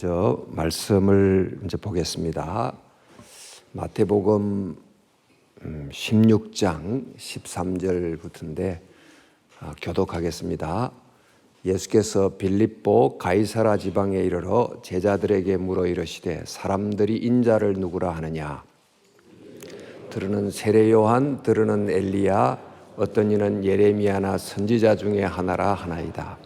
먼저 말씀을 보겠습니다. 마태복음 16장 13절부터인데 교독하겠습니다. 예수께서 빌립보 가이사라 지방에 이르러 제자들에게 물어 이르시되 사람들이 인자를 누구라 하느냐? 들으는 세례 요한, 들으는 엘리야, 어떤 이는 예레미야나 선지자 중에 하나라 하나이다.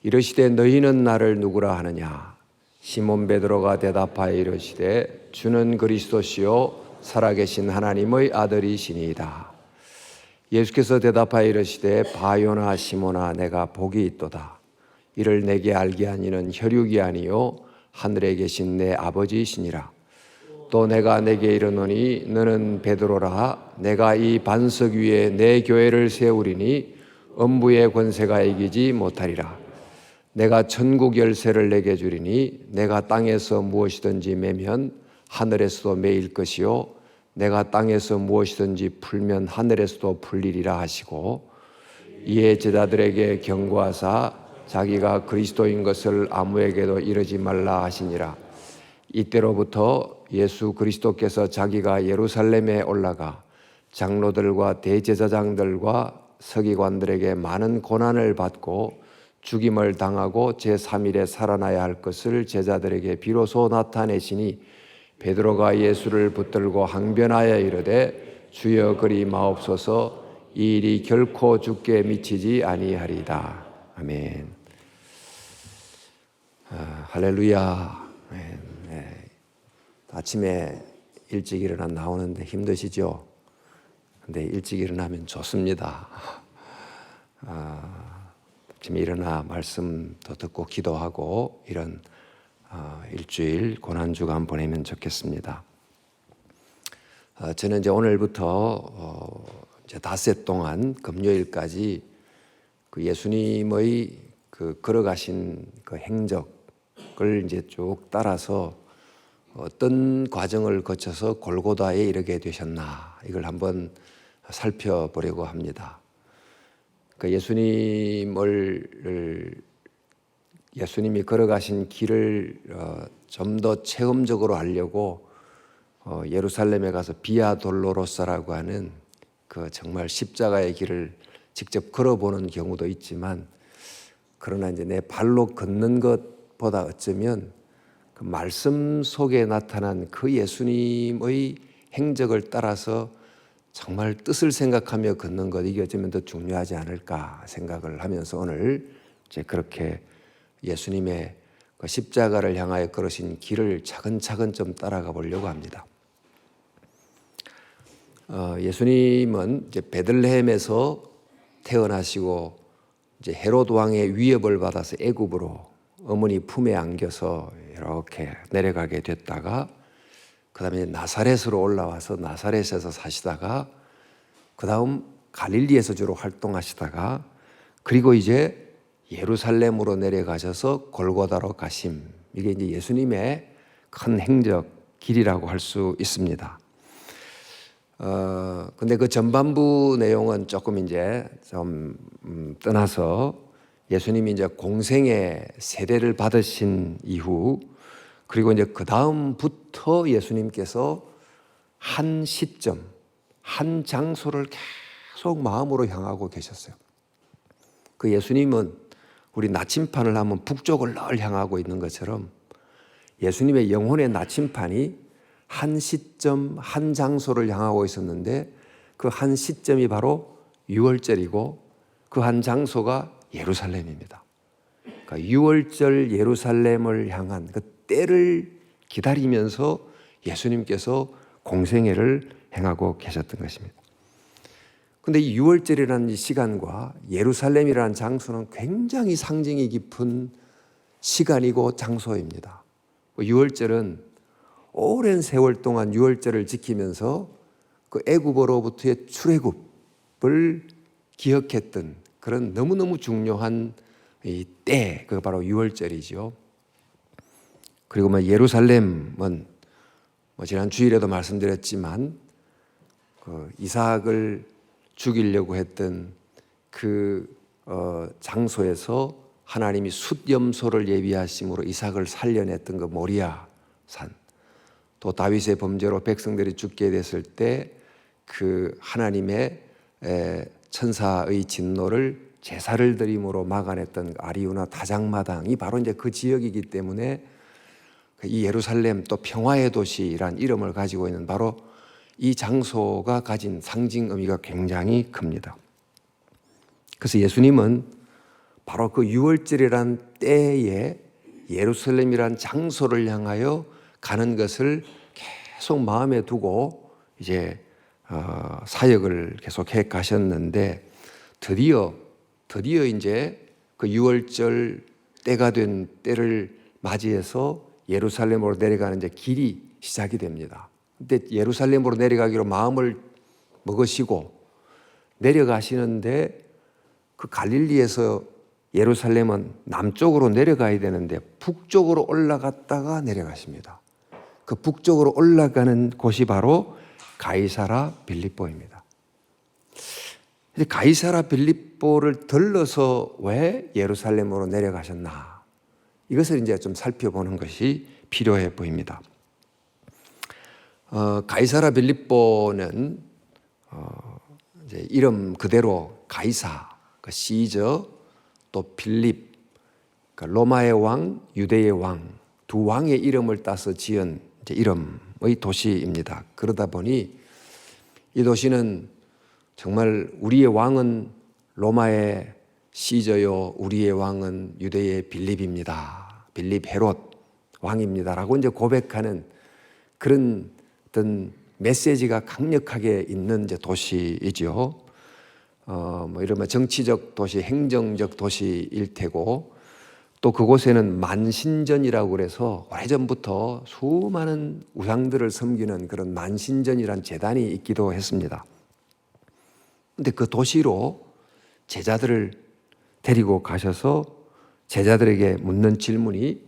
이르시되 너희는 나를 누구라 하느냐? 시몬 베드로가 대답하여 이르시되 주는 그리스도시요 살아계신 하나님의 아들이시니이다. 예수께서 대답하여 이르시되 바요나 시몬아 내가 복이 있도다. 이를 내게 알게 하니는 혈육이 아니요 하늘에 계신 내 아버지이시니라. 또 내가 내게 이르노니 너는 베드로라. 내가 이 반석 위에 내 교회를 세우리니 음부의 권세가 이기지 못하리라. 내가 천국 열쇠를 내게 주리니 내가 땅에서 무엇이든지 매면 하늘에서도 매일 것이요 내가 땅에서 무엇이든지 풀면 하늘에서도 풀리리라 하시고, 이에 제자들에게 경고하사 자기가 그리스도인 것을 아무에게도 이르지 말라 하시니라. 이때로부터 예수 그리스도께서 자기가 예루살렘에 올라가 장로들과 대제사장들과 서기관들에게 많은 고난을 받고 죽임을 당하고 제3일에 살아나야 할 것을 제자들에게 비로소 나타내시니, 베드로가 예수를 붙들고 항변하여 이르되 주여 그리 마옵소서. 이 일이 결코 주께 미치지 아니하리이다. 아멘. 할렐루야. 네. 아침에 일찍 일어나 나오는데 힘드시죠? 근데 일찍 일어나면 좋습니다. 아침에 일어나 말씀도 듣고 기도하고 이런 일주일 고난주간 보내면 좋겠습니다. 저는 이제 오늘부터 이제 닷새 동안 금요일까지 그 예수님의 그 걸어가신 그 행적을 이제 쭉 따라서 어떤 과정을 거쳐서 골고다에 이르게 되셨나 이걸 한번 살펴보려고 합니다. 그 예수님이 걸어가신 길을 좀 더 체험적으로 알려고 예루살렘에 가서 비아 돌로로사라고 하는 그 정말 십자가의 길을 직접 걸어보는 경우도 있지만, 그러나 이제 내 발로 걷는 것보다 어쩌면 그 말씀 속에 나타난 그 예수님의 행적을 따라서 정말 뜻을 생각하며 걷는 것, 이게 어쩌면 더 중요하지 않을까 생각을 하면서 오늘 이제 그렇게 예수님의 그 십자가를 향하여 걸으신 길을 차근차근 좀 따라가 보려고 합니다. 예수님은 이제 베들레헴에서 태어나시고 이제 헤롯 왕의 위협을 받아서 애굽으로 어머니 품에 안겨서 이렇게 내려가게 됐다가, 그 다음에 나사렛으로 올라와서 나사렛에서 사시다가, 그 다음 갈릴리에서 주로 활동하시다가, 그리고 이제 예루살렘으로 내려가셔서 골고다로 가심. 이게 이제 예수님의 큰 행적 길이라고 할 수 있습니다. 근데 그 전반부 내용은 조금 이제 좀 떠나서 예수님이 이제 공생의 세례를 받으신 이후, 그리고 이제 그 다음부터 예수님께서 한 시점, 한 장소를 계속 마음으로 향하고 계셨어요. 그 예수님은 우리 나침판을 하면 북쪽을 늘 향하고 있는 것처럼 예수님의 영혼의 나침판이 한 시점, 한 장소를 향하고 있었는데, 그 한 시점이 바로 유월절이고 그 한 장소가 예루살렘입니다. 그러니까 유월절 예루살렘을 향한 그 때를 기다리면서 예수님께서 공생애를 행하고 계셨던 것입니다. 그런데 이 유월절이라는 이 시간과 예루살렘이라는 장소는 굉장히 상징이 깊은 시간이고 장소입니다. 유월절은 오랜 세월 동안 유월절을 지키면서 그 애굽으로부터의 출애굽을 기억했던 그런 너무너무 중요한 이 때, 그게 바로 유월절이죠. 그리고 예루살렘은 지난 주일에도 말씀드렸지만 그 이삭을 죽이려고 했던 그 장소에서 하나님이 숫염소를 예비하심으로 이삭을 살려냈던 그 모리아 산, 또 다윗의 범죄로 백성들이 죽게 됐을 때 그 하나님의 천사의 진노를 제사를 드림으로 막아냈던 아리우나 다장마당이 바로 이제 그 지역이기 때문에 이 예루살렘 또 평화의 도시란 이름을 가지고 있는 바로 이 장소가 가진 상징 의미가 굉장히 큽니다. 그래서 예수님은 바로 그 유월절이란 때에 예루살렘이란 장소를 향하여 가는 것을 계속 마음에 두고 이제 사역을 계속해 가셨는데 드디어 이제 그 유월절 때가 된 때를 맞이해서 예루살렘으로 내려가는 이제 길이 시작이 됩니다. 근데 예루살렘으로 내려가기로 마음을 먹으시고 내려가시는데 그 갈릴리에서 예루살렘은 남쪽으로 내려가야 되는데 북쪽으로 올라갔다가 내려가십니다. 그 북쪽으로 올라가는 곳이 바로 가이사라 빌립보입니다. 가이사라 빌립보를 들러서 왜 예루살렘으로 내려가셨나? 이것을 이제 좀 살펴보는 것이 필요해 보입니다. 가이사라 빌립보는 이제 이름 그대로 가이사, 그 시저, 또 빌립, 그러니까 로마의 왕, 유대의 왕, 두 왕의 이름을 따서 지은 이제 이름의 도시입니다. 그러다 보니 이 도시는 정말 우리의 왕은 로마의 시저요, 우리의 왕은 유대의 빌립입니다. 빌립 헤롯 왕입니다라고 이제 고백하는 그런 어떤 메시지가 강력하게 있는 이제 도시이죠. 뭐 이러면 정치적 도시, 행정적 도시일 테고, 또 그곳에는 만신전이라고 그래서 오래전부터 수많은 우상들을 섬기는 그런 만신전이란 제단이 있기도 했습니다. 근데 그 도시로 제자들을 데리고 가셔서 제자들에게 묻는 질문이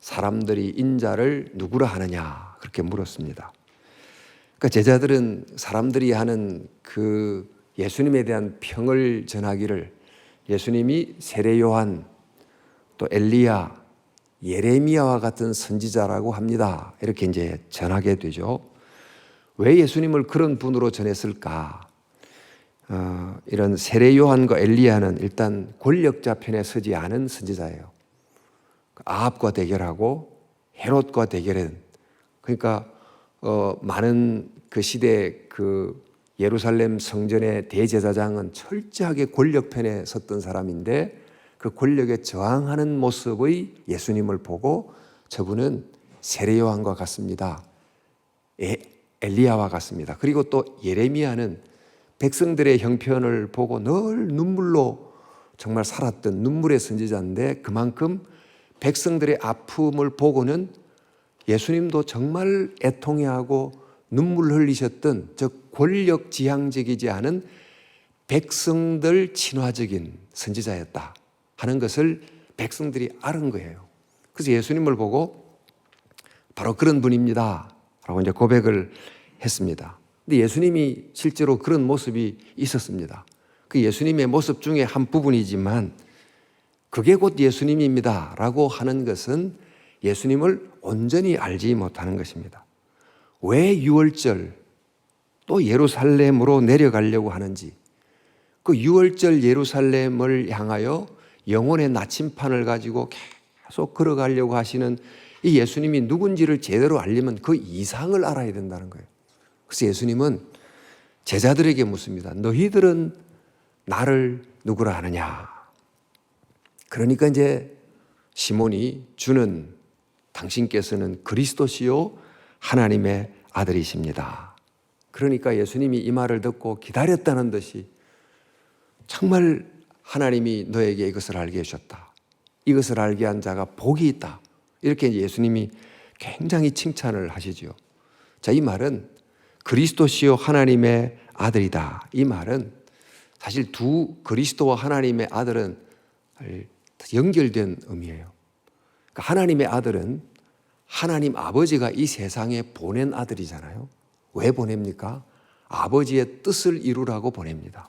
사람들이 인자를 누구라 하느냐 그렇게 물었습니다. 그러니까 제자들은 사람들이 하는 그 예수님에 대한 평을 전하기를 예수님이 세례 요한, 또 엘리야, 예레미야와 같은 선지자라고 합니다. 이렇게 이제 전하게 되죠. 왜 예수님을 그런 분으로 전했을까? 이런 세례 요한과 엘리야는 일단 권력자 편에 서지 않은 선지자예요. 아합과 대결하고 헤롯과 대결한, 그러니까 많은 그 시대 그 예루살렘 성전의 대제사장은 철저하게 권력 편에 섰던 사람인데 그 권력에 저항하는 모습의 예수님을 보고 저분은 세례 요한과 같습니다. 엘리야와 같습니다. 그리고 또 예레미야는 백성들의 형편을 보고 늘 눈물로 정말 살았던 눈물의 선지자인데 그만큼 백성들의 아픔을 보고는 예수님도 정말 애통해하고 눈물 흘리셨던 저 권력지향적이지 않은 백성들 친화적인 선지자였다 하는 것을 백성들이 알은 거예요. 그래서 예수님을 보고 바로 그런 분입니다 라고 이제 고백을 했습니다. 근데 예수님이 실제로 그런 모습이 있었습니다. 그 예수님의 모습 중에 한 부분이지만 그게 곧 예수님입니다 라고 하는 것은 예수님을 온전히 알지 못하는 것입니다. 왜 6월절 또 예루살렘으로 내려가려고 하는지, 그 6월절 예루살렘을 향하여 영혼의 나침판을 가지고 계속 걸어가려고 하시는 이 예수님이 누군지를 제대로 알려면 그 이상을 알아야 된다는 거예요. 그래서 예수님은 제자들에게 묻습니다. 너희들은 나를 누구라 하느냐? 그러니까 이제 시몬이 주는 당신께서는 그리스도시요 하나님의 아들이십니다. 그러니까 예수님이 이 말을 듣고 기다렸다는 듯이 정말 하나님이 너에게 이것을 알게 해주셨다. 이것을 알게 한 자가 복이 있다. 이렇게 예수님이 굉장히 칭찬을 하시죠. 자, 이 말은 그리스도시요 하나님의 아들이다. 이 말은 사실 두 그리스도와 하나님의 아들은 연결된 의미예요. 그러니까 하나님의 아들은 하나님 아버지가 이 세상에 보낸 아들이잖아요. 왜 보냅니까? 아버지의 뜻을 이루라고 보냅니다.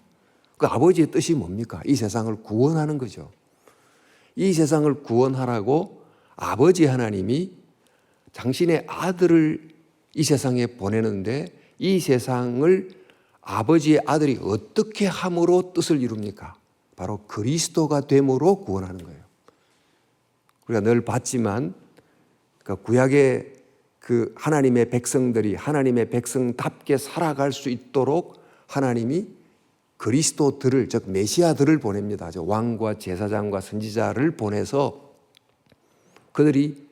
그 아버지의 뜻이 뭡니까? 이 세상을 구원하는 거죠. 이 세상을 구원하라고 아버지 하나님이 당신의 아들을 이 세상에 보내는데 이 세상을 아버지의 아들이 어떻게 함으로 뜻을 이룹니까? 바로 그리스도가 됨으로 구원하는 거예요. 우리가 늘 봤지만 그러니까 구약의 그 하나님의 백성들이 하나님의 백성답게 살아갈 수 있도록 하나님이 그리스도들을, 즉 메시아들을 보냅니다. 왕과 제사장과 선지자를 보내서 그들이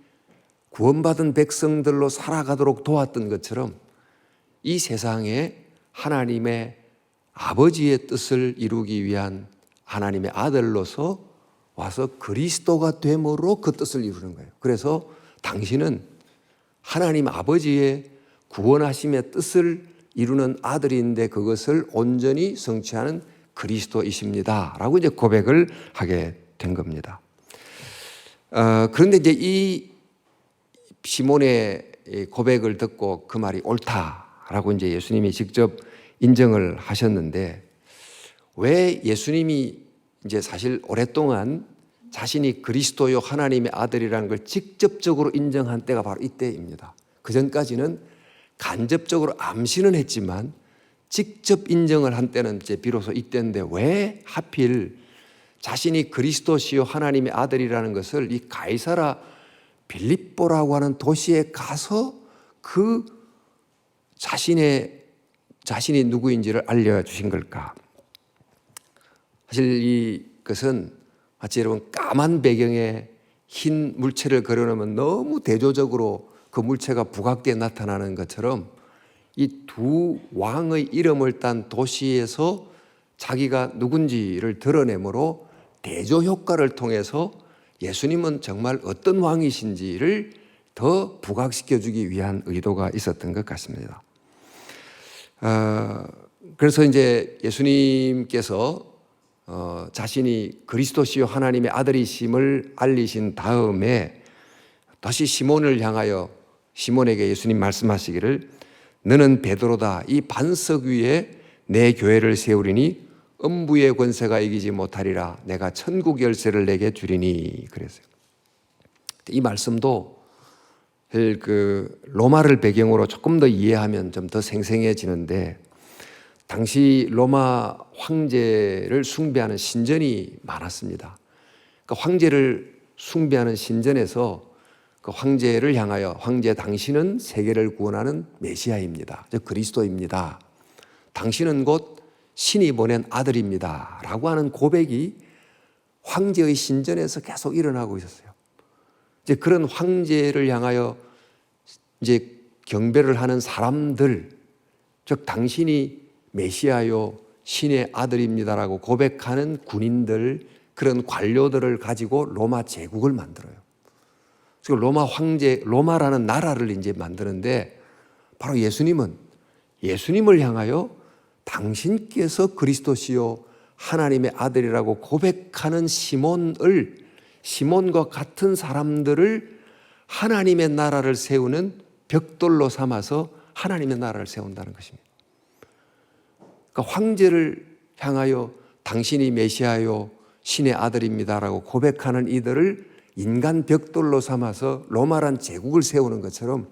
구원받은 백성들로 살아가도록 도왔던 것처럼 이 세상에 하나님의 아버지의 뜻을 이루기 위한 하나님의 아들로서 와서 그리스도가 됨으로 그 뜻을 이루는 거예요. 그래서 당신은 하나님 아버지의 구원하심의 뜻을 이루는 아들인데 그것을 온전히 성취하는 그리스도이십니다 라고 이제 고백을 하게 된 겁니다. 그런데 이제 이 시몬의 고백을 듣고 그 말이 옳다라고 이제 예수님이 직접 인정을 하셨는데, 왜 예수님이 이제 사실 오랫동안 자신이 그리스도요 하나님의 아들이라는 걸 직접적으로 인정한 때가 바로 이때입니다. 그 전까지는 간접적으로 암시는 했지만 직접 인정을 한 때는 이제 비로소 이때인데, 왜 하필 자신이 그리스도시요 하나님의 아들이라는 것을 이 가이사라 빌립보라고 하는 도시에 가서 그 자신이 누구인지를 알려주신 걸까? 사실 이것은 마치 여러분 까만 배경에 흰 물체를 그려놓으면 너무 대조적으로 그 물체가 부각되어 나타나는 것처럼 이 두 왕의 이름을 딴 도시에서 자기가 누군지를 드러내므로 대조 효과를 통해서 예수님은 정말 어떤 왕이신지를 더 부각시켜주기 위한 의도가 있었던 것 같습니다. 그래서 이제 예수님께서 자신이 그리스도시요 하나님의 아들이심을 알리신 다음에 다시 시몬을 향하여 시몬에게 예수님 말씀하시기를 너는 베드로다. 이 반석 위에 내 교회를 세우리니 음부의 권세가 이기지 못하리라. 내가 천국 열쇠를 내게 주리니 그랬어요. 이 말씀도 그 로마를 배경으로 조금 더 이해하면 좀 더 생생해지는데, 당시 로마 황제를 숭배하는 신전이 많았습니다. 그 황제를 숭배하는 신전에서 그 황제를 향하여 황제 당신은 세계를 구원하는 메시아입니다. 즉 그리스도입니다. 당신은 곧 신이 보낸 아들입니다. 라고 하는 고백이 황제의 신전에서 계속 일어나고 있었어요. 이제 그런 황제를 향하여 이제 경배를 하는 사람들, 즉 당신이 메시아요 신의 아들입니다라고 고백하는 군인들, 그런 관료들을 가지고 로마 제국을 만들어요. 그래서 로마 황제, 로마라는 나라를 이제 만드는데, 바로 예수님을 향하여 당신께서 그리스도시요 하나님의 아들이라고 고백하는 시몬과 같은 사람들을 하나님의 나라를 세우는 벽돌로 삼아서 하나님의 나라를 세운다는 것입니다. 그러니까 황제를 향하여 당신이 메시아요 신의 아들입니다라고 고백하는 이들을 인간 벽돌로 삼아서 로마란 제국을 세우는 것처럼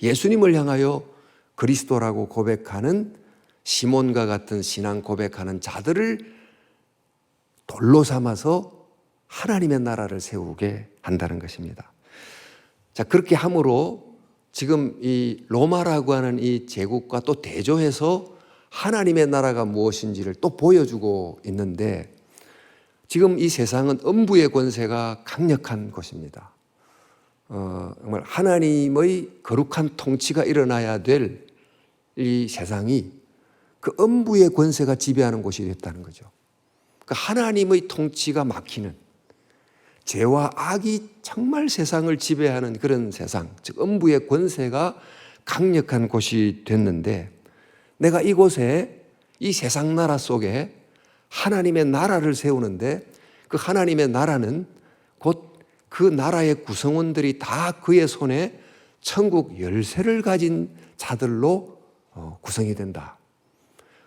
예수님을 향하여 그리스도라고 고백하는 시몬과 같은 신앙 고백하는 자들을 돌로 삼아서 하나님의 나라를 세우게 한다는 것입니다. 자, 그렇게 함으로 지금 이 로마라고 하는 이 제국과 또 대조해서 하나님의 나라가 무엇인지를 또 보여주고 있는데, 지금 이 세상은 음부의 권세가 강력한 곳입니다. 정말 하나님의 거룩한 통치가 일어나야 될 이 세상이 그 음부의 권세가 지배하는 곳이 됐다는 거죠. 그러니까 하나님의 통치가 막히는, 죄와 악이 정말 세상을 지배하는 그런 세상, 즉 음부의 권세가 강력한 곳이 됐는데, 내가 이곳에 이 세상 나라 속에 하나님의 나라를 세우는데, 그 하나님의 나라는 곧 그 나라의 구성원들이 다 그의 손에 천국 열쇠를 가진 자들로 구성이 된다.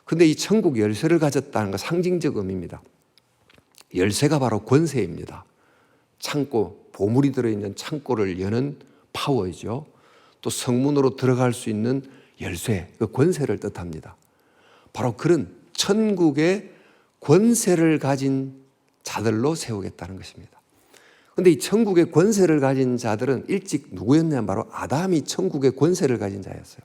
그런데 이 천국 열쇠를 가졌다는 건 상징적 의미입니다. 열쇠가 바로 권세입니다. 창고, 보물이 들어있는 창고를 여는 파워이죠. 또 성문으로 들어갈 수 있는 열쇠, 그 권세를 뜻합니다. 바로 그런 천국의 권세를 가진 자들로 세우겠다는 것입니다. 그런데 이 천국의 권세를 가진 자들은 일찍 누구였냐면 바로 아담이 천국의 권세를 가진 자였어요.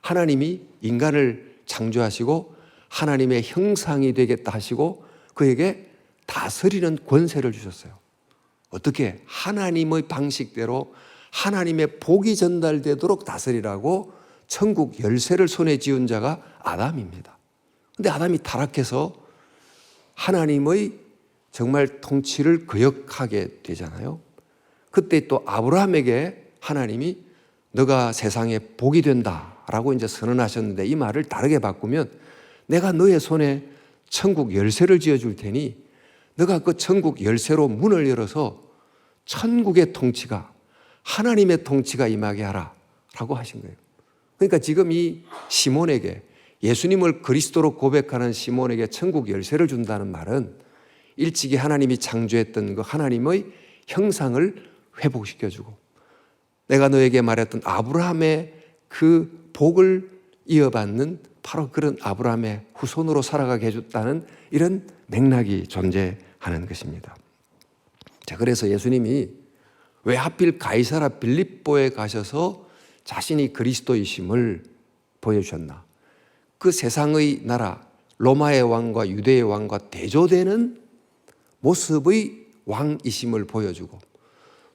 하나님이 인간을 창조하시고 하나님의 형상이 되겠다 하시고 그에게 다스리는 권세를 주셨어요. 어떻게? 하나님의 방식대로 하나님의 복이 전달되도록 다스리라고 천국 열쇠를 손에 쥐은 자가 아담입니다. 그런데 아담이 타락해서 하나님의 정말 통치를 거역하게 되잖아요. 그때 또 아브라함에게 하나님이 너가 세상에 복이 된다라고 이제 선언하셨는데 이 말을 다르게 바꾸면 내가 너의 손에 천국 열쇠를 쥐어줄 테니 너가 그 천국 열쇠로 문을 열어서 천국의 통치가 하나님의 통치가 임하게 하라 라고 하신 거예요. 그러니까 지금 이 시몬에게 예수님을 그리스도로 고백하는 시몬에게 천국 열쇠를 준다는 말은 일찍이 하나님이 창조했던 그 하나님의 형상을 회복시켜주고 내가 너에게 말했던 아브라함의 그 복을 이어받는 바로 그런 아브라함의 후손으로 살아가게 해줬다는 이런 맥락이 존재하는 것입니다. 자, 그래서 예수님이 왜 하필 가이사라 빌립보에 가셔서 자신이 그리스도이심을 보여주셨나? 그 세상의 나라 로마의 왕과 유대의 왕과 대조되는 모습의 왕이심을 보여주고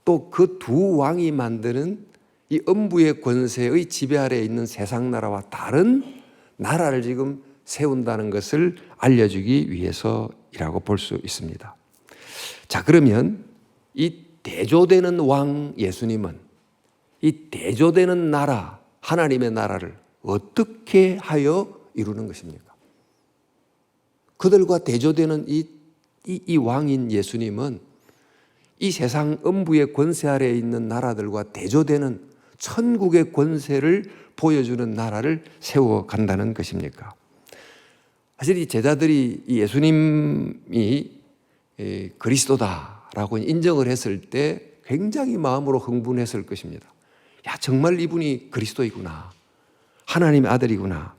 또 그 두 왕이 만드는 이 음부의 권세의 지배 아래에 있는 세상 나라와 다른 나라를 지금 세운다는 것을 알려주기 위해서이라고 볼 수 있습니다. 자, 그러면 이 대조되는 왕 예수님은 이 대조되는 나라, 하나님의 나라를 어떻게 하여 이루는 것입니까? 그들과 대조되는 이 왕인 예수님은 이 세상 음부의 권세 아래에 있는 나라들과 대조되는 천국의 권세를 보여주는 나라를 세워간다는 것입니까? 사실 이 제자들이 이 예수님이 그리스도다라고 인정을 했을 때 굉장히 마음으로 흥분했을 것입니다. 야, 정말 이분이 그리스도이구나. 하나님의 아들이구나.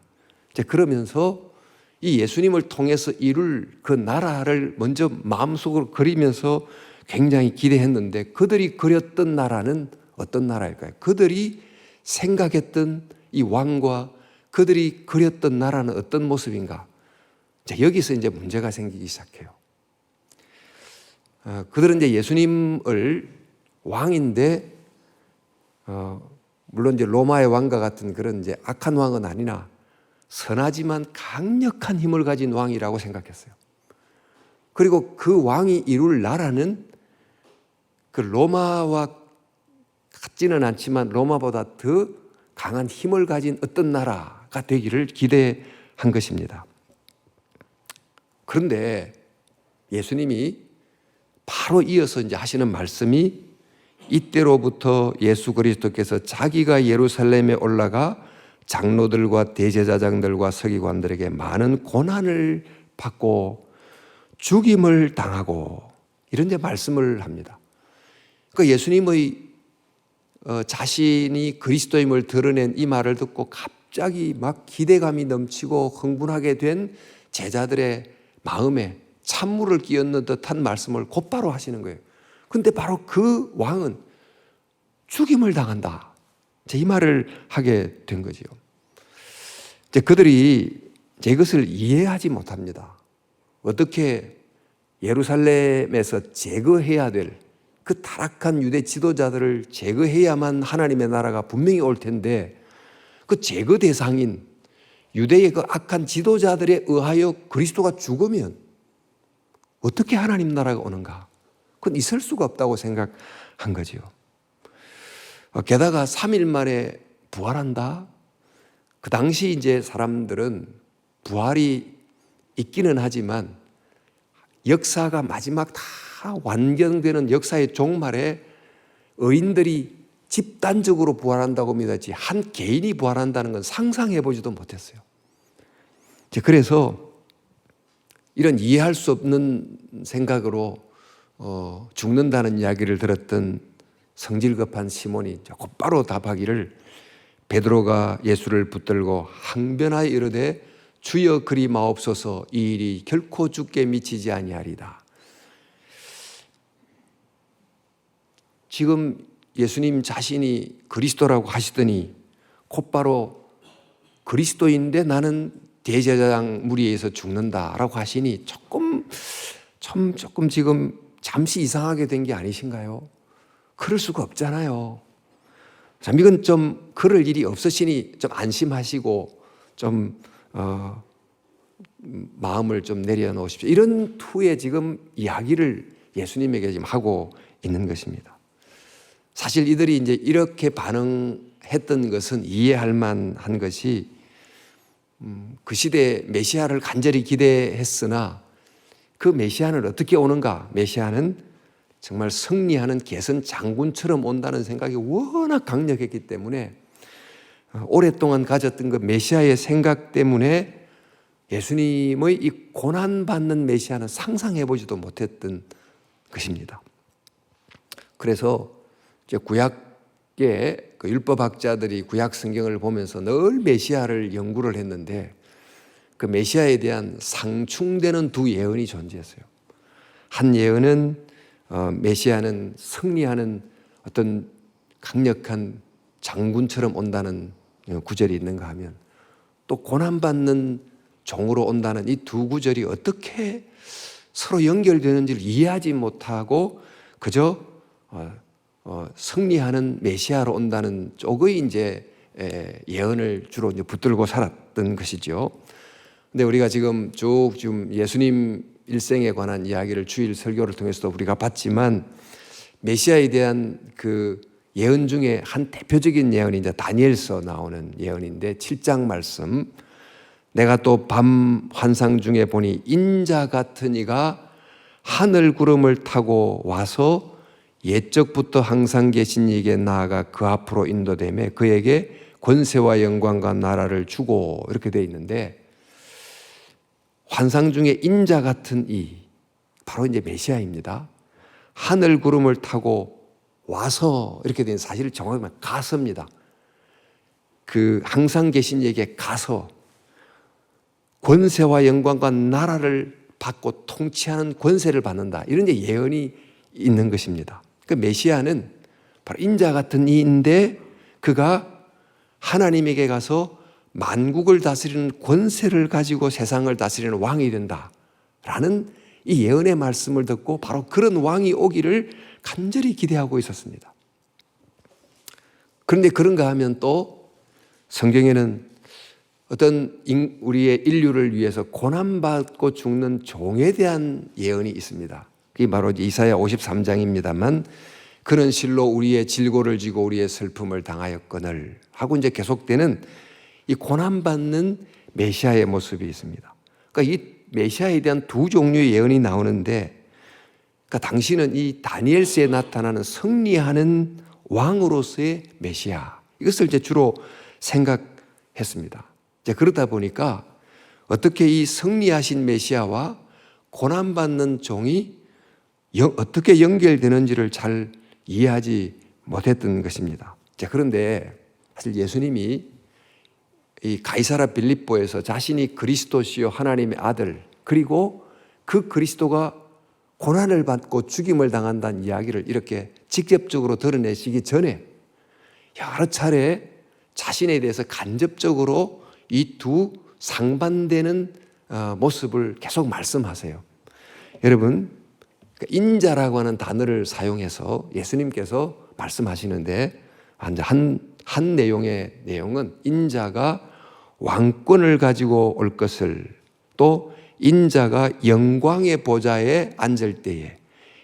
이제 그러면서 이 예수님을 통해서 이룰 그 나라를 먼저 마음속으로 그리면서 굉장히 기대했는데 그들이 그렸던 나라는 어떤 나라일까요? 그들이 생각했던 이 왕과 그들이 그렸던 나라는 어떤 모습인가? 자, 여기서 이제 문제가 생기기 시작해요. 그들은 이제 예수님을 왕인데, 물론 이제 로마의 왕과 같은 그런 이제 악한 왕은 아니나 선하지만 강력한 힘을 가진 왕이라고 생각했어요. 그리고 그 왕이 이룰 나라는 그 로마와 같지는 않지만 로마보다 더 강한 힘을 가진 어떤 나라가 되기를 기대한 것입니다. 그런데 예수님이 바로 이어서 이제 하시는 말씀이 이때로부터 예수 그리스도께서 자기가 예루살렘에 올라가 장로들과 대제사장들과 서기관들에게 많은 고난을 받고 죽임을 당하고 이런 이제 말씀을 합니다. 그 예수님의 자신이 그리스도임을 드러낸 이 말을 듣고 갑자기 막 기대감이 넘치고 흥분하게 된 제자들의 마음에 찬물을 끼얹는 듯한 말씀을 곧바로 하시는 거예요. 그런데 바로 그 왕은 죽임을 당한다. 이 말을 하게 된 거지요. 이제 그들이 이것을 이해하지 못합니다. 어떻게 예루살렘에서 제거해야 될 그 타락한 유대 지도자들을 제거해야만 하나님의 나라가 분명히 올 텐데 그 제거 대상인 유대의 그 악한 지도자들에 의하여 그리스도가 죽으면 어떻게 하나님 나라가 오는가? 그건 있을 수가 없다고 생각한 거지요. 게다가 3일 만에 부활한다? 그 당시 이제 사람들은 부활이 있기는 하지만 역사가 마지막 다 완경되는 역사의 종말에 의인들이 집단적으로 부활한다고 믿었지 한 개인이 부활한다는 건 상상해 보지도 못했어요. 그래서 이런 이해할 수 없는 생각으로 죽는다는 이야기를 들었던 성질급한 시몬이 곧바로 답하기를, 베드로가 예수를 붙들고 항변하여 이르되 주여 그리 마옵소서, 이 일이 결코 주께 미치지 아니하리다. 지금 예수님 자신이 그리스도라고 하시더니 곧바로 그리스도인데 나는 대제사장 무리에서 죽는다라고 하시니 조금 지금 잠시 이상하게 된 게 아니신가요? 그럴 수가 없잖아요. 참 이건 좀 그럴 일이 없으시니 좀 안심하시고 좀 마음을 좀 내려놓으십시오. 이런 투의 지금 이야기를 예수님에게 지금 하고 있는 것입니다. 사실 이들이 이제 이렇게 반응했던 것은 이해할 만한 것이, 그 시대에 메시아를 간절히 기대했으나 그 메시아는 어떻게 오는가? 메시아는 정말 승리하는 개선 장군처럼 온다는 생각이 워낙 강력했기 때문에, 오랫동안 가졌던 그 메시아의 생각 때문에 예수님의 이 고난받는 메시아는 상상해보지도 못했던 것입니다. 그래서 이제 구약의 그 율법학자들이 구약 성경을 보면서 늘 메시아를 연구를 했는데, 그 메시아에 대한 상충되는 두 예언이 존재했어요. 한 예언은 메시아는 승리하는 어떤 강력한 장군처럼 온다는 구절이 있는가 하면, 또 고난받는 종으로 온다는 이 두 구절이 어떻게 서로 연결되는지를 이해하지 못하고 그저 승리하는 메시아로 온다는 쪽의 이제 예언을 주로 이제 붙들고 살았던 것이죠. 근데 우리가 지금 예수님 일생에 관한 이야기를 주일 설교를 통해서도 우리가 봤지만, 메시아에 대한 그 예언 중에 한 대표적인 예언이 이제 다니엘서 나오는 예언인데, 7장 말씀, 내가 또 밤 환상 중에 보니 인자 같은 이가 하늘 구름을 타고 와서 옛적부터 항상 계신 이에게 나아가 그 앞으로 인도되며 그에게 권세와 영광과 나라를 주고, 이렇게 되어 있는데, 환상 중에 인자 같은 이, 바로 이제 메시아입니다. 하늘 구름을 타고 와서, 이렇게 된, 사실 정확히 말하면 가서입니다. 그 항상 계신 이에게 가서 권세와 영광과 나라를 받고 통치하는 권세를 받는다, 이런 이제 예언이 있는 것입니다. 그 메시아는 바로 인자 같은 이인데, 그가 하나님에게 가서 만국을 다스리는 권세를 가지고 세상을 다스리는 왕이 된다라는 이 예언의 말씀을 듣고 바로 그런 왕이 오기를 간절히 기대하고 있었습니다. 그런데 그런가 하면 또 성경에는 어떤 우리의 인류를 위해서 고난받고 죽는 종에 대한 예언이 있습니다. 그게 바로 이사야 53장입니다만, 그는 실로 우리의 질고를 지고 우리의 슬픔을 당하였거늘 하고 이제 계속되는 이 고난받는 메시아의 모습이 있습니다. 그러니까 이 메시아에 대한 두 종류의 예언이 나오는데, 그러니까 당시는 이 다니엘서에 나타나는 승리하는 왕으로서의 메시아, 이것을 이제 주로 생각했습니다. 이제 그러다 보니까 어떻게 이 승리하신 메시아와 고난받는 종이 어떻게 연결되는지를 잘 이해하지 못했던 것입니다. 자, 그런데 사실 예수님이 이 가이사라 빌립보에서 자신이 그리스도시요 하나님의 아들, 그리고 그 그리스도가 고난을 받고 죽임을 당한다는 이야기를 이렇게 직접적으로 드러내시기 전에 여러 차례 자신에 대해서 간접적으로 이 두 상반되는 모습을 계속 말씀하세요. 여러분, 인자라고 하는 단어를 사용해서 예수님께서 말씀하시는데, 한 내용은 인자가 왕권을 가지고 올 것을, 또 인자가 영광의 보좌에 앉을 때에,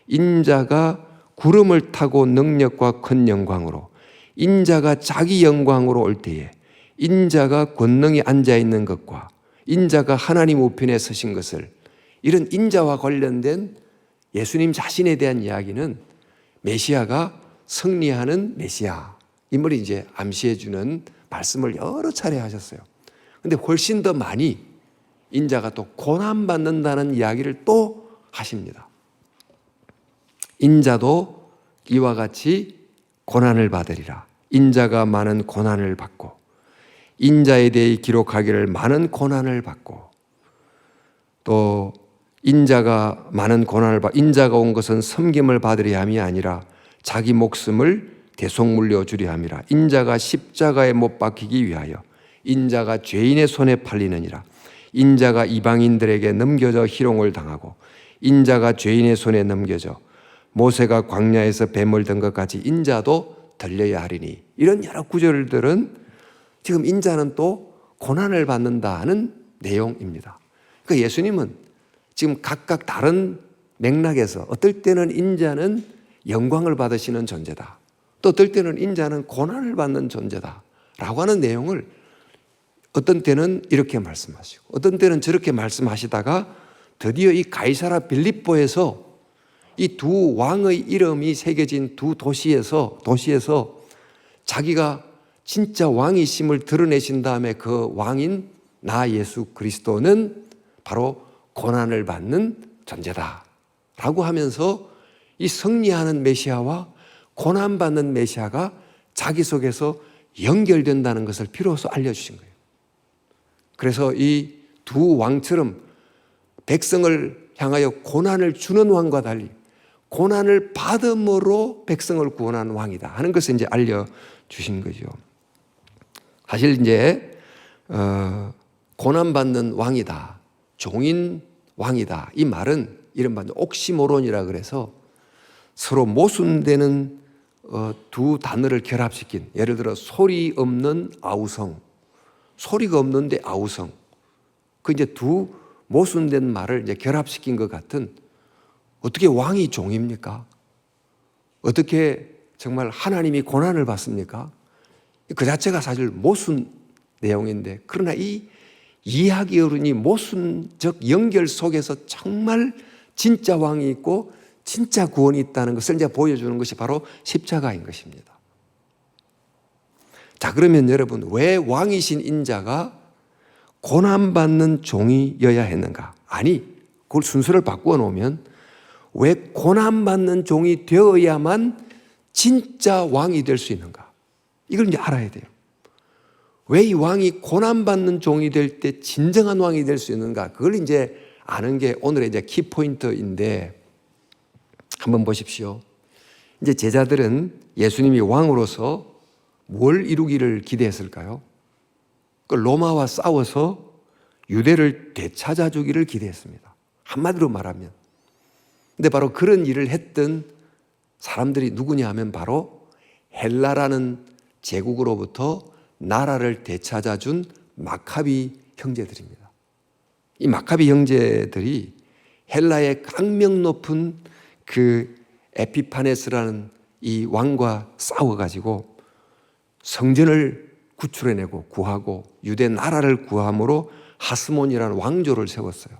인자가 구름을 타고 능력과 큰 영광으로, 인자가 자기 영광으로 올 때에, 인자가 권능에 앉아있는 것과 인자가 하나님 우편에 서신 것을, 이런 인자와 관련된 예수님 자신에 대한 이야기는 메시아가 승리하는 메시아, 임을 이제 암시해 주는 말씀을 여러 차례 하셨어요. 근데 훨씬 더 많이 인자가 또 고난받는다는 이야기를 또 하십니다. 인자도 이와 같이 고난을 받으리라. 인자가 많은 고난을 받고 인자에 대해 기록하기를 많은 고난을 받고 또 인자가 많은 고난을 받 인자가 온 것은 섬김을 받으려 함이 아니라 자기 목숨을 대속 물려주려 함이라. 인자가 십자가에 못 박히기 위하여 인자가 죄인의 손에 팔리느니라. 인자가 이방인들에게 넘겨져 희롱을 당하고 인자가 죄인의 손에 넘겨져 모세가 광야에서 뱀을 든 것 같이 인자도 들려야 하리니. 이런 여러 구절들은 지금 인자는 또 고난을 받는다는 내용입니다. 그러니까 예수님은 지금 각각 다른 맥락에서 어떨 때는 인자는 영광을 받으시는 존재다, 또 어떨 때는 인자는 고난을 받는 존재다 라고 하는 내용을 어떤 때는 이렇게 말씀하시고 어떤 때는 저렇게 말씀하시다가 드디어 이 가이사라 빌립보에서 이 두 왕의 이름이 새겨진 두 도시에서 자기가 진짜 왕이심을 드러내신 다음에 그 왕인 나 예수 그리스도는 바로 고난을 받는 존재다 라고 하면서 이 승리하는 메시아와 고난받는 메시아가 자기 속에서 연결된다는 것을 비로소 알려주신 거예요. 그래서 이 두 왕처럼 백성을 향하여 고난을 주는 왕과 달리 고난을 받음으로 백성을 구원하는 왕이다 하는 것을 이제 알려주신 거죠. 사실 이제 고난받는 왕이다, 종인 왕이다, 이 말은 이른바 옥시모론이라 그래서 서로 모순되는 두 단어를 결합시킨, 예를 들어 소리 없는 아우성, 소리가 없는데 아우성, 그 이제 두 모순된 말을 이제 결합시킨 것 같은, 어떻게 왕이 종입니까? 어떻게 정말 하나님이 고난을 받습니까? 그 자체가 사실 모순 내용인데, 그러나 이 이야기 어른이 모순적 연결 속에서 정말 진짜 왕이 있고 진짜 구원이 있다는 것을 이제 보여주는 것이 바로 십자가인 것입니다. 자, 그러면 여러분, 왜 왕이신 인자가 고난받는 종이어야 했는가? 아니, 그걸 순서를 바꾸어 놓으면 왜 고난받는 종이 되어야만 진짜 왕이 될 수 있는가? 이걸 이제 알아야 돼요. 왜 이 왕이 고난받는 종이 될 때 진정한 왕이 될 수 있는가? 그걸 이제 아는 게 오늘의 이제 키포인트인데, 한번 보십시오. 이제 제자들은 예수님이 왕으로서 뭘 이루기를 기대했을까요? 그 로마와 싸워서 유대를 되찾아주기를 기대했습니다. 한마디로 말하면. 근데 바로 그런 일을 했던 사람들이 누구냐 하면 바로 헬라라는 제국으로부터 나라를 되찾아준 마카비 형제들입니다. 이 마카비 형제들이 헬라의 강명 높은 그 에피파네스라는 이 왕과 싸워가지고 성전을 구출해내고 구하고 유대 나라를 구함으로 하스몬이라는 왕조를 세웠어요.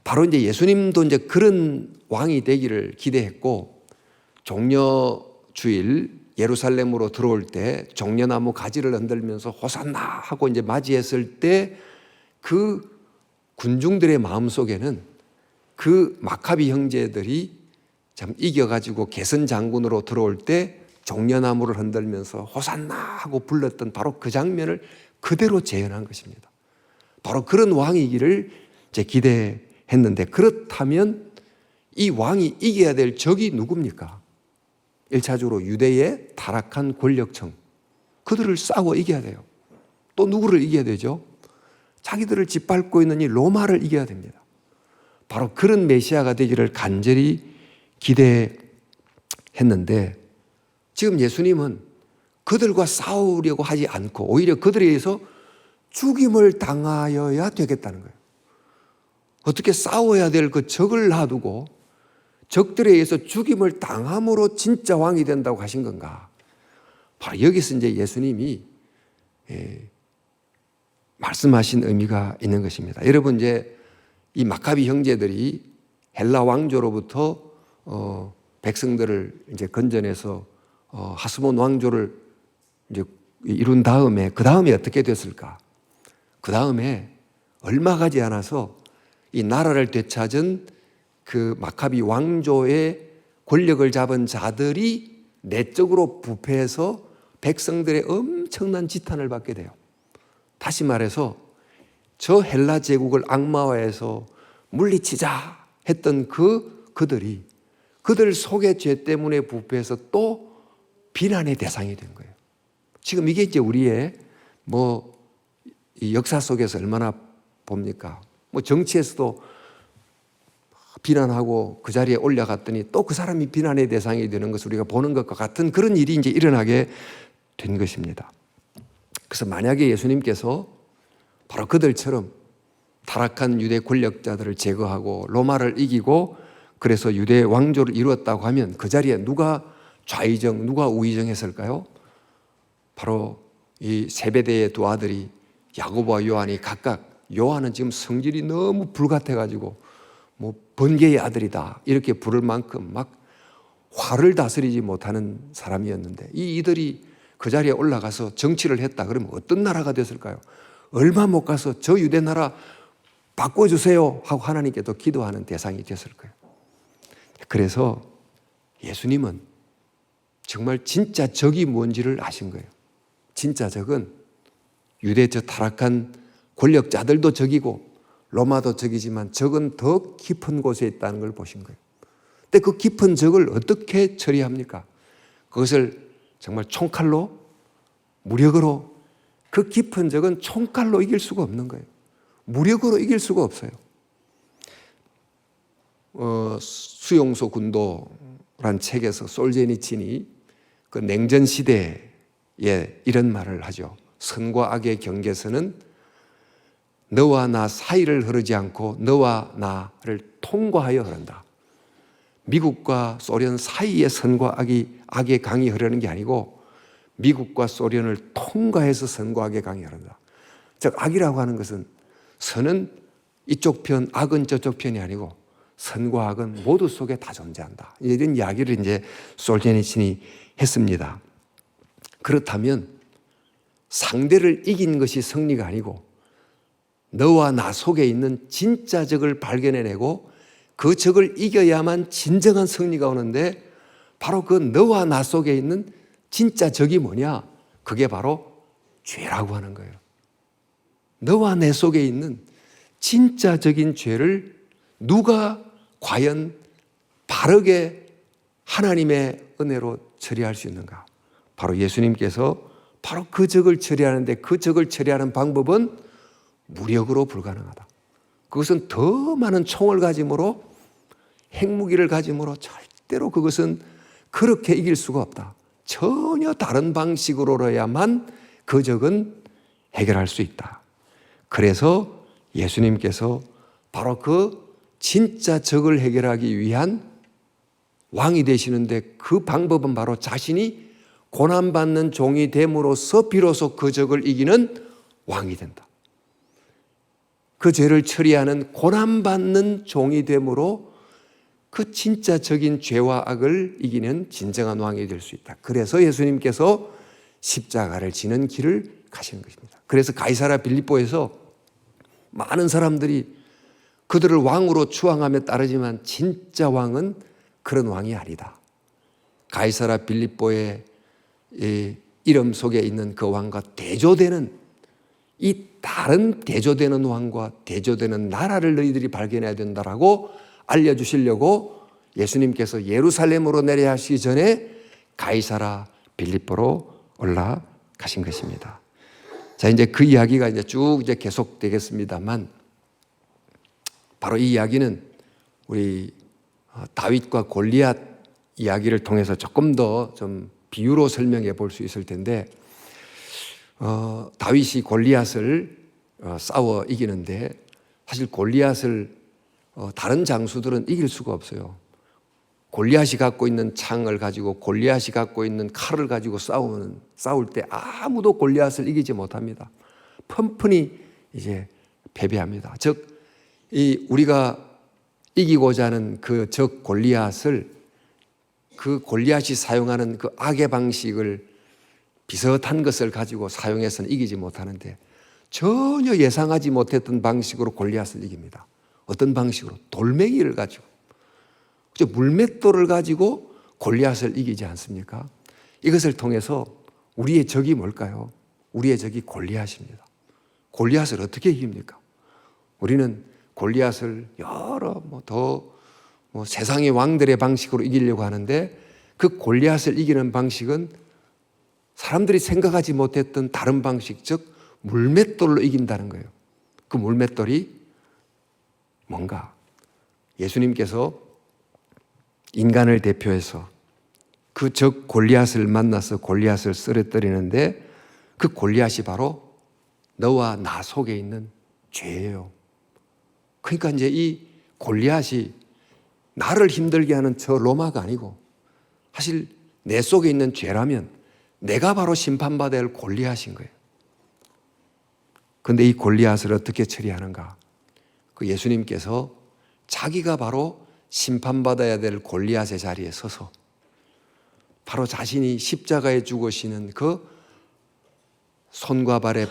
바로 이제 예수님도 이제 그런 왕이 되기를 기대했고, 종려주일 예루살렘으로 들어올 때 종려나무 가지를 흔들면서 호산나 하고 이제 맞이했을 때 그 군중들의 마음속에는 그 마카비 형제들이 참 이겨가지고 개선 장군으로 들어올 때 종려나무를 흔들면서 호산나 하고 불렀던 바로 그 장면을 그대로 재현한 것입니다. 바로 그런 왕이기를 이제 기대했는데, 그렇다면 이 왕이 이겨야 될 적이 누굽니까? 1차적으로 유대의 타락한 권력층, 그들을 싸워 이겨야 돼요. 또 누구를 이겨야 되죠? 자기들을 짓밟고 있는 이 로마를 이겨야 됩니다. 바로 그런 메시아가 되기를 간절히 기대했는데, 지금 예수님은 그들과 싸우려고 하지 않고 오히려 그들에 의해서 죽임을 당하여야 되겠다는 거예요. 어떻게 싸워야 될 그 적을 놔두고 적들에 의해서 죽임을 당함으로 진짜 왕이 된다고 하신 건가? 바로 여기서 이제 예수님이 말씀하신 의미가 있는 것입니다. 여러분, 이제 이 마카비 형제들이 헬라 왕조로부터 백성들을 이제 건져내서 하스몬 왕조를 이제 이룬 다음에, 그 다음에 어떻게 됐을까? 그 다음에 얼마 가지 않아서 이 나라를 되찾은 그 마카비 왕조의 권력을 잡은 자들이 내적으로 부패해서 백성들의 엄청난 지탄을 받게 돼요. 다시 말해서 저 헬라 제국을 악마화해서 물리치자 했던 그들이 그들 속의 죄 때문에 부패해서 또 비난의 대상이 된 거예요. 지금 이게 이제 우리의 이 역사 속에서 얼마나 봅니까? 정치에서도 비난하고 그 자리에 올라갔더니 또 그 사람이 비난의 대상이 되는 것을 우리가 보는 것과 같은 그런 일이 이제 일어나게 된 것입니다. 그래서 만약에 예수님께서 바로 그들처럼 타락한 유대 권력자들을 제거하고 로마를 이기고 그래서 유대 왕조를 이루었다고 하면 그 자리에 누가 좌의정, 누가 우의정했을까요? 바로 이 세베대의 두 아들이 야고보와 요한이 각각, 요한은 지금 성질이 너무 불같아가지고 번개의 아들이다 이렇게 부를 만큼 막 화를 다스리지 못하는 사람이었는데 이들이 그 자리에 올라가서 정치를 했다 그러면 어떤 나라가 됐을까요? 얼마 못 가서 저 유대 나라 바꿔주세요 하고 하나님께 또 기도하는 대상이 됐을 거예요. 그래서 예수님은 정말 진짜 적이 뭔지를 아신 거예요. 진짜 적은 유대 저 타락한 권력자들도 적이고 로마도 적이지만 적은 더 깊은 곳에 있다는 걸 보신 거예요. 근데 그 깊은 적을 어떻게 처리합니까? 그것을 정말 총칼로, 무력으로, 그 깊은 적은 총칼로 이길 수가 없는 거예요. 무력으로 이길 수가 없어요. 수용소 군도란 책에서 솔제니친이 그 냉전 시대에 이런 말을 하죠. 선과 악의 경계선은 너와 나 사이를 흐르지 않고 너와 나를 통과하여 흐른다. 미국과 소련 사이에 선과 악의 강이 흐르는 게 아니고 미국과 소련을 통과해서 선과 악의 강이 흐른다. 즉 악이라고 하는 것은 선은 이쪽 편, 악은 저쪽 편이 아니고 선과 악은 모두 속에 다 존재한다. 이런 이야기를 이제 솔제니친이 했습니다. 그렇다면 상대를 이긴 것이 승리가 아니고 너와 나 속에 있는 진짜 적을 발견해내고 그 적을 이겨야만 진정한 승리가 오는데 바로 그 너와 나 속에 있는 진짜 적이 뭐냐? 그게 바로 죄라고 하는 거예요. 너와 내 속에 있는 진짜적인 죄를 누가 과연 바르게 하나님의 은혜로 처리할 수 있는가? 바로 예수님께서 바로 그 적을 처리하는데 그 적을 처리하는 방법은 무력으로 불가능하다. 그것은 더 많은 총을 가짐으로 핵무기를 가짐으로 절대로 그것은 그렇게 이길 수가 없다. 전혀 다른 방식으로야만 그 적은 해결할 수 있다. 그래서 예수님께서 바로 그 진짜 적을 해결하기 위한 왕이 되시는데 그 방법은 바로 자신이 고난받는 종이 됨으로써 비로소 그 적을 이기는 왕이 된다. 그 죄를 처리하는 고난받는 종이 됨으로 그 진짜적인 죄와 악을 이기는 진정한 왕이 될 수 있다. 그래서 예수님께서 십자가를 지는 길을 가시는 것입니다. 그래서 가이사랴 빌립보에서 많은 사람들이 그들을 왕으로 추앙하며 따르지만 진짜 왕은 그런 왕이 아니다. 가이사랴 빌립보의 이름 속에 있는 그 왕과 대조되는 이 다른 대조되는 왕과 대조되는 나라를 너희들이 발견해야 된다라고 알려주시려고 예수님께서 예루살렘으로 내려가시기 전에 가이사랴 빌립보로 올라가신 것입니다. 자, 이제 그 이야기가 쭉 계속되겠습니다만 바로 이 이야기는 우리 다윗과 골리앗 이야기를 통해서 조금 더 좀 비유로 설명해 볼 수 있을 텐데 다윗이 골리앗을 싸워 이기는데 사실 골리앗을 다른 장수들은 이길 수가 없어요. 골리앗이 갖고 있는 창을 가지고 골리앗이 갖고 있는 칼을 가지고 싸울 때 아무도 골리앗을 이기지 못합니다. 펀펀히 이제 패배합니다. 즉 우리가 이기고자 하는 그 적 골리앗을 그 골리앗이 사용하는 그 악의 방식을 비슷한 것을 가지고 사용해서는 이기지 못하는데 전혀 예상하지 못했던 방식으로 골리앗을 이깁니다. 어떤 방식으로? 돌멩이를 가지고, 물맷돌을 가지고 골리앗을 이기지 않습니까? 이것을 통해서 우리의 적이 뭘까요? 우리의 적이 골리앗입니다. 골리앗을 어떻게 이깁니까? 우리는 골리앗을 여러 세상의 왕들의 방식으로 이기려고 하는데, 그 골리앗을 이기는 방식은 사람들이 생각하지 못했던 다른 방식, 즉 물맷돌로 이긴다는 거예요. 그 물맷돌이 뭔가? 예수님께서 인간을 대표해서 그 적 골리앗을 만나서 골리앗을 쓰러뜨리는데, 그 골리앗이 바로 너와 나 속에 있는 죄예요. 그러니까 이제 이 골리앗이 나를 힘들게 하는 저 로마가 아니고, 사실 내 속에 있는 죄라면 내가 바로 심판받아야 할 골리앗인 거예요. 그런데 이 골리앗을 어떻게 처리하는가? 그 예수님께서 자기가 바로 심판받아야 될 골리앗의 자리에 서서 바로 자신이 십자가에 죽으시는 그 손과 발에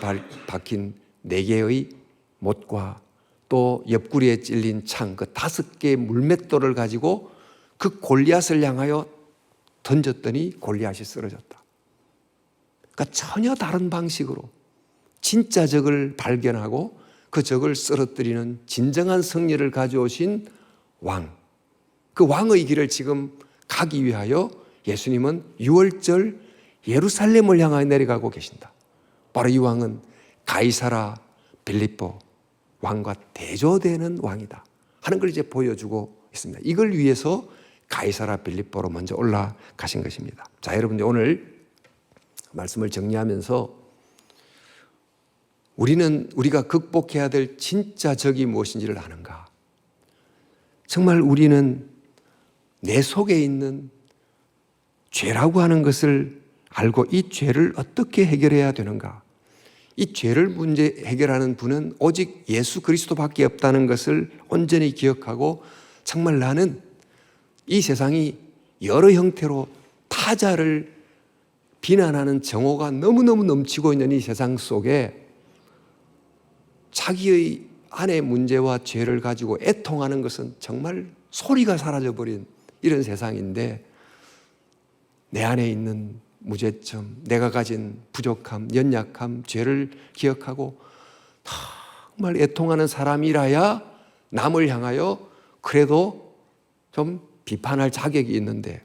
박힌 4개의 못과 또 옆구리에 찔린 창, 그 5개의 물맷돌을 가지고 그 골리앗을 향하여 던졌더니 골리앗이 쓰러졌다. 그러니까 전혀 다른 방식으로 진짜 적을 발견하고 그 적을 쓰러뜨리는 진정한 승리를 가져오신 왕, 그 왕의 길을 지금 가기 위하여 예수님은 6월절 예루살렘을 향하여 내려가고 계신다. 바로 이 왕은 가이사라 빌립보 왕과 대조되는 왕이다 하는 걸 이제 보여주고 있습니다. 이걸 위해서 가이사라 빌립보로 먼저 올라가신 것입니다. 자, 여러분, 오늘 말씀을 정리하면서 우리가 극복해야 될 진짜 적이 무엇인지를 아는가? 정말 우리는 내 속에 있는 죄라고 하는 것을 알고 이 죄를 어떻게 해결해야 되는가? 이 죄를 문제 해결하는 분은 오직 예수 그리스도밖에 없다는 것을 온전히 기억하고, 정말 나는 이 세상이 여러 형태로 타자를 비난하는 정오가 너무너무 넘치고 있는 이 세상 속에 자기의 안의 문제와 죄를 가지고 애통하는 것은 정말 소리가 사라져버린 이런 세상인데, 내 안에 있는 무죄점, 내가 가진 부족함, 연약함, 죄를 기억하고 정말 애통하는 사람이라야 남을 향하여 그래도 좀 비판할 자격이 있는데,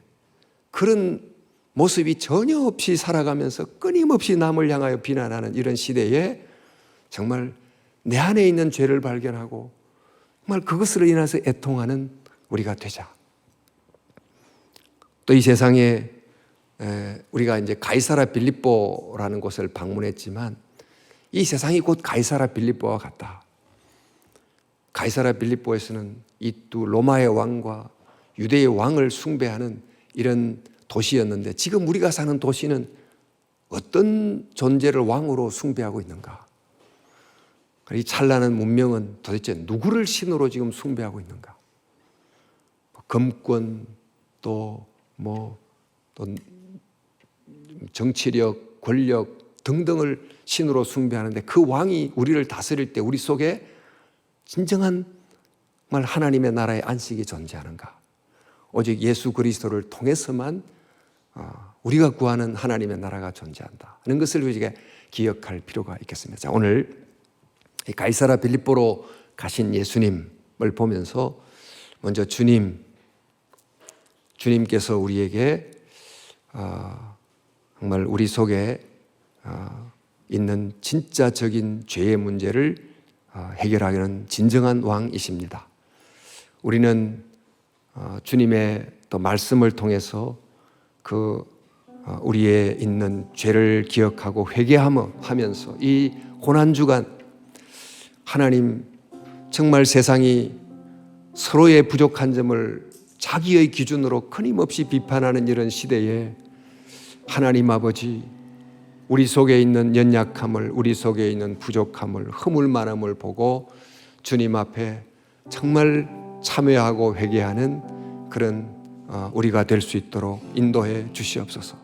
그런 모습이 전혀 없이 살아가면서 끊임없이 남을 향하여 비난하는 이런 시대에 정말 내 안에 있는 죄를 발견하고 정말 그것으로 인해서 애통하는 우리가 되자. 또 이 세상에 우리가 이제 가이사라 빌립보라는 곳을 방문했지만, 이 세상이 곧 가이사라 빌립보와 같다. 가이사라 빌립보에서는 이 두 로마의 왕과 유대의 왕을 숭배하는 이런 도시였는데, 지금 우리가 사는 도시는 어떤 존재를 왕으로 숭배하고 있는가? 이 찬란한 문명은 도대체 누구를 신으로 지금 숭배하고 있는가? 금권, 또 정치력, 권력 등등을 신으로 숭배하는데, 그 왕이 우리를 다스릴 때 우리 속에 진정한 정말 하나님의 나라의 안식이 존재하는가? 오직 예수 그리스도를 통해서만 우리가 구하는 하나님의 나라가 존재한다 하는 것을 우리가 기억할 필요가 있겠습니다. 자, 오늘 가이사라 빌립보로 가신 예수님을 보면서 먼저 주님께서 우리에게 정말 우리 속에 있는 진짜적인 죄의 문제를 해결하는 진정한 왕이십니다. 우리는 주님의 또 말씀을 통해서 그 우리의 있는 죄를 기억하고 회개하면서 이 고난주간 하나님, 정말 세상이 서로의 부족한 점을 자기의 기준으로 끊임없이 비판하는 이런 시대에 하나님 아버지, 우리 속에 있는 연약함을, 우리 속에 있는 부족함을, 허물만함을 보고 주님 앞에 정말 참회하고 회개하는 그런 우리가 될 수 있도록 인도해 주시옵소서.